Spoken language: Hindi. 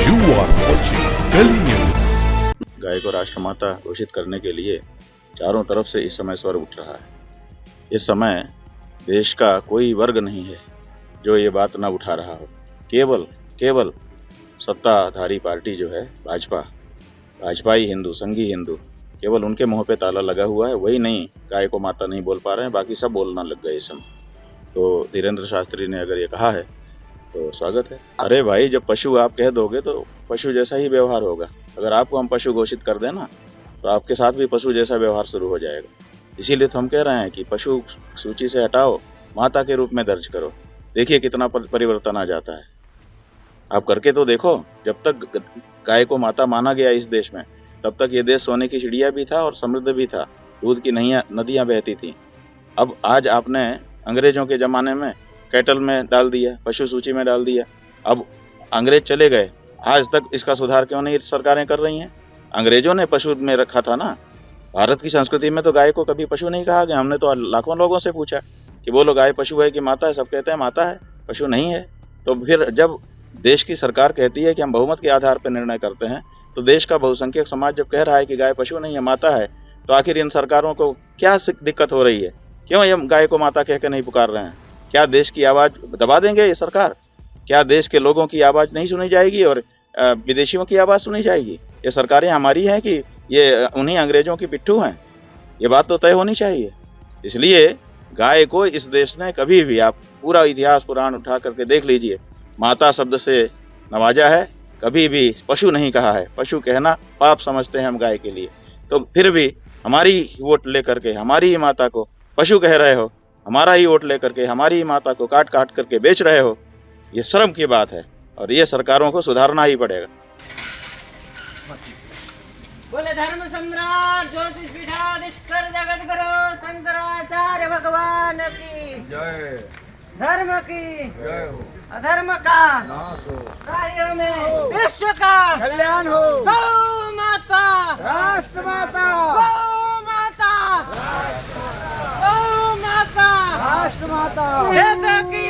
You are watching Delhi News. गाय को राष्ट्रमाता घोषित करने के लिए चारों तरफ से इस समय स्वर उठ रहा है। इस समय देश का कोई वर्ग नहीं है जो ये बात न उठा रहा हो। केवल सत्ताधारी पार्टी जो है भाजपाई हिंदू, संघी हिंदू, केवल उनके मुंह पे ताला लगा हुआ है। वही नहीं, गाय को माता नहीं बोल पा रहे हैं, बाकी सब बोलना लग गए इस समय। तो धीरेन्द्र शास्त्री ने अगर ये कहा है तो स्वागत है। अरे भाई, जब पशु आप कह दोगे तो पशु जैसा ही व्यवहार होगा। अगर आपको हम पशु घोषित कर देना तो आपके साथ भी पशु जैसा व्यवहार शुरू हो जाएगा। इसीलिए तो हम कह रहे हैं कि पशु सूची से हटाओ, माता के रूप में दर्ज करो। देखिए कितना परिवर्तन आ जाता है। आप करके तो देखो। जब तक गाय को माता माना गया इस देश में, तब तक ये देश सोने की चिड़िया भी था और समृद्ध भी था। दूध की नदियाँ बहती थी। अब आज आपने अंग्रेजों के ज़माने में कैटल में डाल दिया, पशु सूची में डाल दिया। अब अंग्रेज चले गए, आज तक इसका सुधार क्यों नहीं सरकारें कर रही हैं? अंग्रेजों ने पशु में रखा था ना। भारत की संस्कृति में तो गाय को कभी पशु नहीं कहा गया। हमने तो लाखों लोगों से पूछा कि बोलो गाय पशु है कि माता है? सब कहते हैं माता है, पशु नहीं है। तो फिर जब देश की सरकार कहती है कि हम बहुमत के आधार पर निर्णय करते हैं, तो देश का बहुसंख्यक समाज जब कह रहा है कि गाय पशु नहीं है, माता है, तो आखिर इन सरकारों को क्या दिक्कत हो रही है? क्यों ये गाय को माता कह के नहीं पुकार रहे हैं? क्या देश की आवाज़ दबा देंगे ये सरकार? क्या देश के लोगों की आवाज़ नहीं सुनी जाएगी और विदेशियों की आवाज़ सुनी जाएगी? ये सरकारें हमारी हैं कि ये उन्हीं अंग्रेजों की पिट्ठू हैं? ये बात तो तय होनी चाहिए। इसलिए गाय को इस देश ने कभी भी, आप पूरा इतिहास पुराण उठा करके देख लीजिए, माता शब्द से नवाजा है, कभी भी पशु नहीं कहा है। पशु कहना पाप समझते हैं हम गाय के लिए। तो फिर भी हमारी वोट लेकर के हमारी ही माता को पशु कह रहे हो, हमारा ही वोट लेकर के हमारी ही माता को काट काट करके बेच रहे हो। ये शर्म की बात है और ये सरकारों को सुधारना ही पड़ेगा। बोले धर्म सम्राट ज्योतिष पीठाधीश्वर जगत गुरु शंकराचार्य भगवान की जय। धर्म की जय हो। अधर्म का नाश हो। कार्यों में विश्व का कल्याण हो। गौ माता, राष्ट्र माता, गौ माता, गौ माता, राष्ट्र माता, वेद की